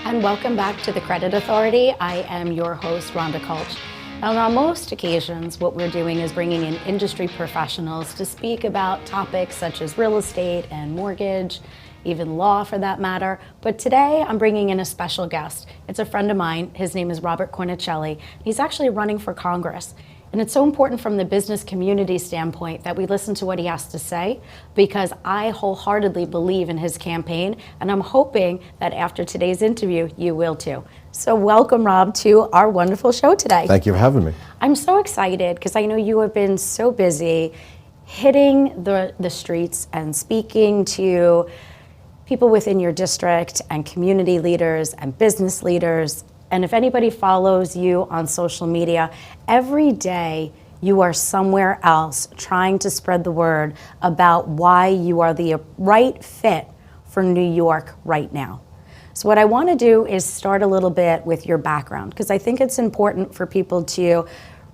And welcome back to the Credit Authority. I am your host, Rhonda Klch. And on most occasions, what we're doing is bringing in industry professionals to speak about topics such as real estate and mortgage, even law for that matter. But today I'm bringing in a special guest. It's a friend of mine. His name is Robert Cornicelli. He's actually running for Congress. And it's so important from the business community standpoint that we listen to what he has to say, because I wholeheartedly believe in his campaign, and I'm hoping that after today's interview, you will too. So welcome, Rob, to our wonderful show today. Thank you for having me. I'm so excited because I know you have been so busy hitting the streets and speaking to people within your district and community leaders and business leaders. And if anybody follows you on social media, every day you are somewhere else trying to spread the word about why you are the right fit for New York right now. So what I want to do is start a little bit with your background, because I think it's important for people to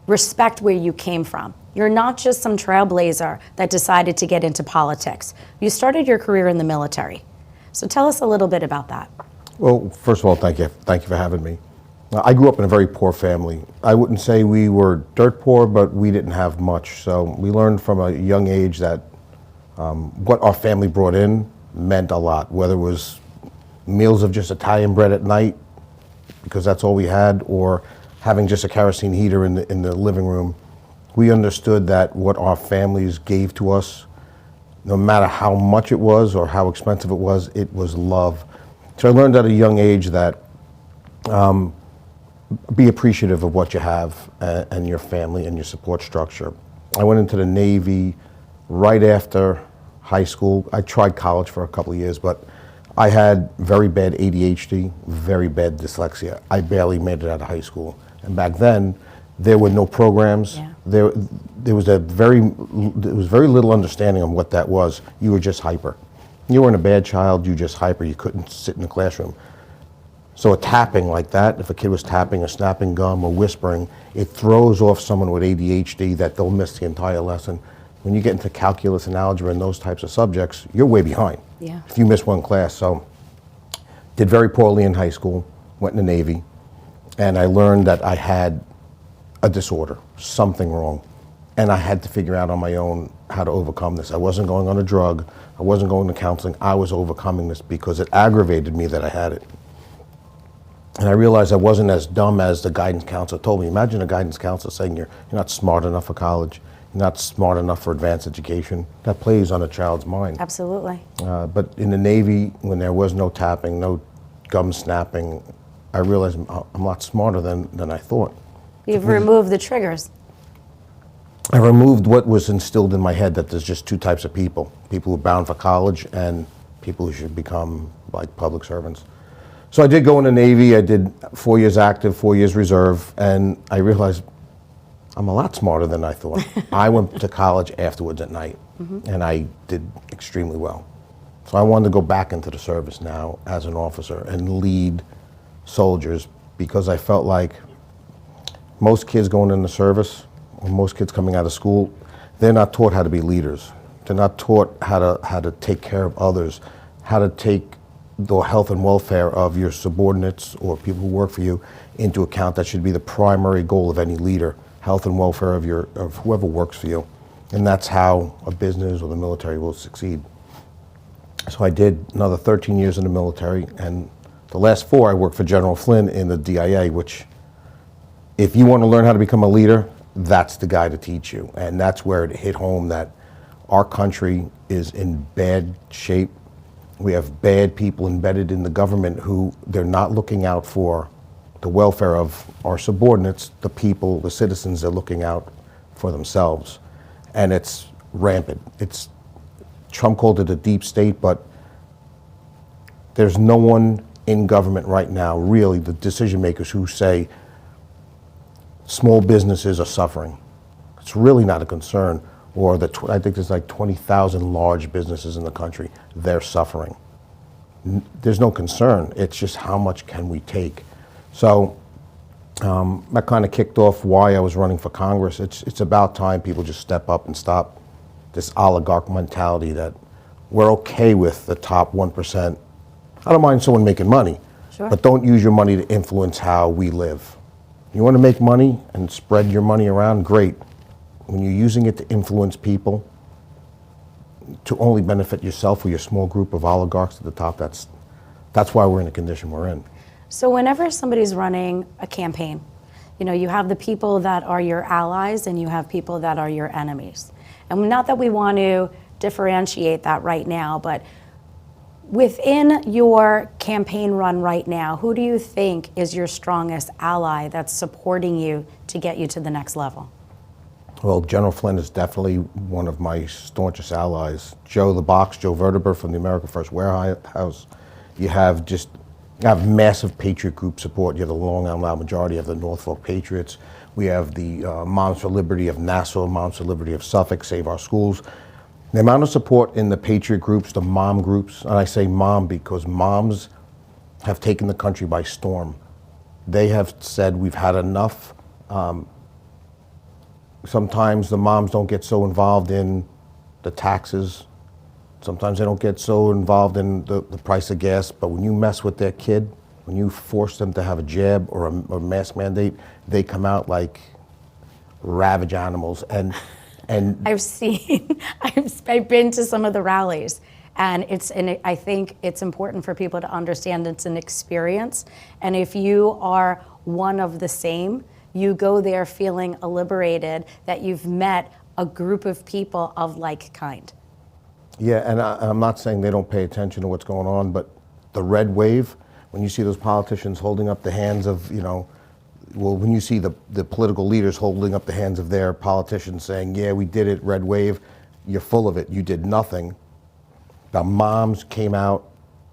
respect where you came from. You're not just some trailblazer that decided to get into politics. You started your career in the military. So tell us a little bit about that. Well, first of all, thank you. Thank you for having me. I grew up in a very poor family. I wouldn't say we were dirt poor, but we didn't have much. So we learned from a young age that what our family brought in meant a lot, whether it was meals of just Italian bread at night, because that's all we had, or having just a kerosene heater in the living room. We understood that what our families gave to us, no matter how much it was or how expensive it was love. So I learned at a young age that be appreciative of what you have and your family and your support structure. I went into the Navy right after high school. I tried college for a couple of years, but I had very bad ADHD, very bad dyslexia. I barely made it out of high school. And back then, there were no programs. Yeah. There was very little understanding of what that was. You were just hyper. You weren't a bad child, you were just hyper. You couldn't sit in the classroom. So a tapping like that, if a kid was tapping or snapping gum or whispering, it throws off someone with ADHD that they'll miss the entire lesson. When you get into calculus and algebra and those types of subjects, you're way behind. Yeah. If you miss one class. So did very poorly in high school, went in the Navy, and I learned that I had a disorder, something wrong. And I had to figure out on my own how to overcome this. I wasn't going on a drug, I wasn't going to counseling, I was overcoming this because it aggravated me that I had it. And I realized I wasn't as dumb as the guidance counselor told me. Imagine a guidance counselor saying you're not smart enough for college, you're not smart enough for advanced education. That plays on a child's mind. Absolutely. But in the Navy, when there was no tapping, no gum snapping, I realized I'm a lot smarter than I thought. You've removed the triggers. I removed what was instilled in my head, that there's just two types of people who are bound for college and people who should become like public servants. So I did go in the Navy. I did 4 years active, 4 years reserve, and I realized I'm a lot smarter than I thought. I went to college afterwards at night, and I did extremely well. So I wanted to go back into the service now as an officer and lead soldiers, because I felt like most kids going in the service, or most kids coming out of school, they're not taught how to be leaders. They're not taught how to take care of others, how to take the health and welfare of your subordinates or people who work for you into account. That should be the primary goal of any leader, health and welfare of whoever works for you. And that's how a business or the military will succeed. So I did another 13 years in the military, and the last 4 I worked for General Flynn in the DIA, which, if you want to learn how to become a leader, that's the guy to teach you. And that's where it hit home that our country is in bad shape. We have bad people embedded in the government who they're not looking out for the welfare of our subordinates, the people, the citizens. They're looking out for themselves. And it's rampant. Trump called it a deep state, but there's no one in government right now, really, the decision makers, who say small businesses are suffering. It's really not a concern. Or I think there's like 20,000 large businesses in the country. They're suffering. There's no concern. It's just how much can we take? So that kind of kicked off why I was running for Congress. It's about time people just step up and stop this oligarch mentality that we're okay with the top 1%. I don't mind someone making money. Sure. But don't use your money to influence how we live. You want to make money and spread your money around, great. When you're using it to influence people, to only benefit yourself or your small group of oligarchs at the top, that's why we're in the condition we're in. So whenever somebody's running a campaign, you know, you have the people that are your allies and you have people that are your enemies. And not that we want to differentiate that right now, but within your campaign run right now, who do you think is your strongest ally that's supporting you to get you to the next level? Well, General Flynn is definitely one of my staunchest allies. Joe the Box, Joe Verteber from the America First Warehouse. You have massive Patriot Group support. You have the Long Island Majority, you have the Norfolk Patriots. We have the Moms for Liberty of Nassau, Moms for Liberty of Suffolk, Save Our Schools. The amount of support in the Patriot groups, the mom groups, and I say mom because moms have taken the country by storm. They have said we've had enough. Sometimes the moms don't get so involved in the taxes. Sometimes they don't get so involved in the price of gas, but when you mess with their kid, when you force them to have a jab or a mask mandate, they come out like ravaged animals. And I've been to some of the rallies, and I think it's important for people to understand it's an experience. And if you are one of the same, you go there feeling liberated that you've met a group of people of like kind. Yeah, and I'm not saying they don't pay attention to what's going on, but the red wave, when you see those politicians holding up the hands of, when you see the political leaders holding up the hands of their politicians saying, yeah, we did it, red wave, you're full of it, you did nothing. The moms came out,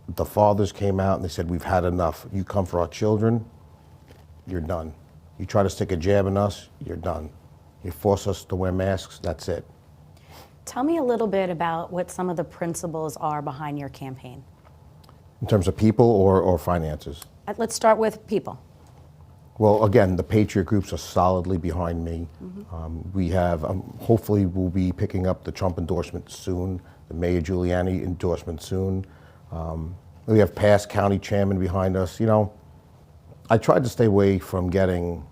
the fathers came out, and they said, we've had enough. You come for our children, you're done. You try to stick a jab in us, you're done. You force us to wear masks, that's it. Tell me a little bit about what some of the principles are behind your campaign. In terms of people or finances? Let's start with people. Well, again, the Patriot groups are solidly behind me. We have, hopefully we'll be picking up the Trump endorsement soon, the Mayor Giuliani endorsement soon. We have past county chairmen behind us. I tried to stay away from getting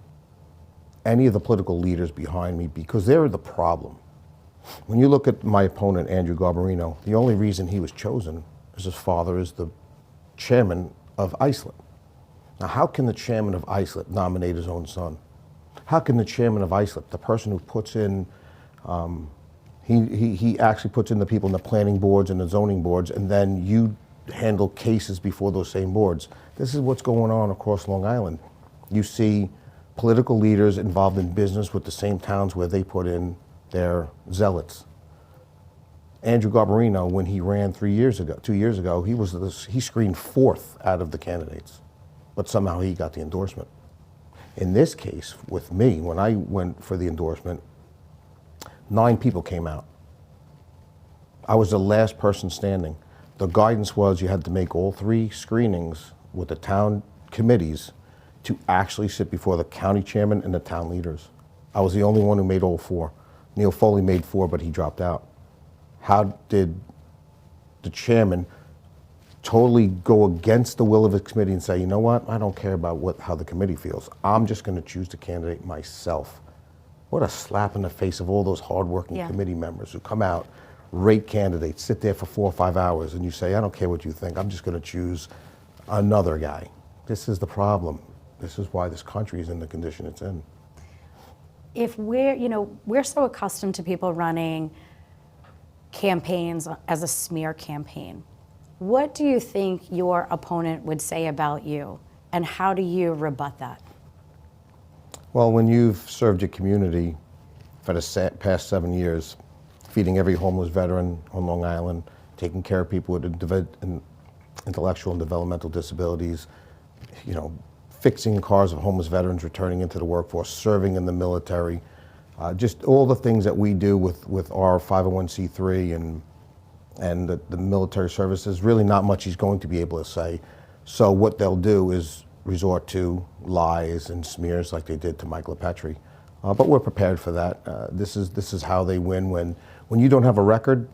any of the political leaders behind me because they're the problem. When you look at my opponent, Andrew Garbarino, the only reason he was chosen is his father is the chairman of Iceland. Now, how can the chairman of Iceland nominate his own son? How can the chairman of Iceland, the person who puts in, he actually puts in the people in the planning boards and the zoning boards, and then you handle cases before those same boards. This is what's going on across Long Island. You see political leaders involved in business with the same towns where they put in their zealots. Andrew Garbarino, when he ran 2 years ago, he screened fourth out of the candidates, but somehow he got the endorsement. In this case, with me, when I went for the endorsement, 9 people came out. I was the last person standing. The guidance was you had to make all 3 screenings with the town committees to actually sit before the county chairman and the town leaders. I was the only one who made all 4. Neil Foley made 4, but he dropped out. How did the chairman totally go against the will of his committee and say, you know what, I don't care about how the committee feels. I'm just going to choose the candidate myself. What a slap in the face of all those hardworking committee members who come out, rate candidates, sit there for 4 or 5 hours, and you say, I don't care what you think, I'm just going to choose another guy. This is the problem. This is why this country is in the condition it's in. If we're so accustomed to people running campaigns as a smear campaign, what do you think your opponent would say about you, and how do you rebut that? Well, when you've served your community for the past 7 years, feeding every homeless veteran on Long Island, taking care of people with intellectual and developmental disabilities, fixing cars of homeless veterans returning into the workforce, serving in the military, just all the things that we do with our 501c3 and the military services, really not much he's going to be able to say. So what they'll do is resort to lies and smears like they did to Michael Petrie. But we're prepared for that. This is how they win. When you don't have a record,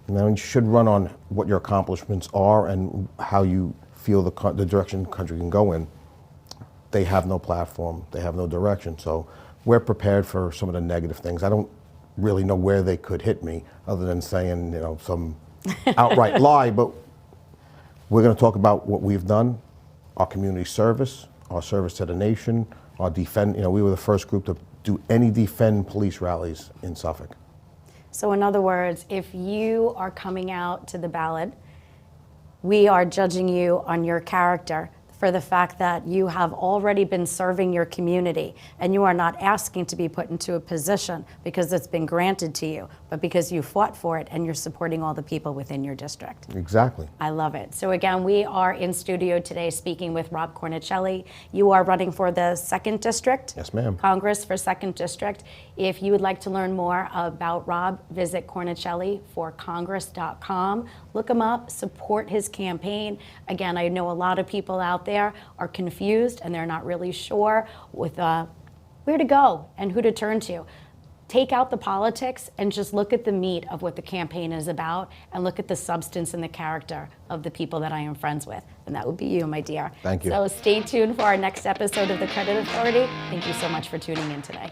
you should run on what your accomplishments are and how you feel the direction the country can go in, they have no platform, they have no direction. So we're prepared for some of the negative things. I don't really know where they could hit me other than saying, some outright lie, but we're going to talk about what we've done, our community service, our service to the nation, our defend, we were the first group to do any defend police rallies in Suffolk. So in other words, if you are coming out to the ballot, we are judging you on your character for the fact that you have already been serving your community and you are not asking to be put into a position because it's been granted to you, but because you fought for it and you're supporting all the people within your district. Exactly. I love it. So again, we are in studio today speaking with Rob Cornicelli. You are running for the 2nd District. Yes, ma'am. Congress for 2nd District. If you would like to learn more about Rob, visit cornicelliforcongress.com. Look him up, support his campaign. Again, I know a lot of people out there are confused and they're not really sure with where to go and who to turn to. Take out the politics and just look at the meat of what the campaign is about and look at the substance and the character of the people that I am friends with. And that would be you, my dear. Thank you. So stay tuned for our next episode of The Credit Authority. Thank you so much for tuning in today.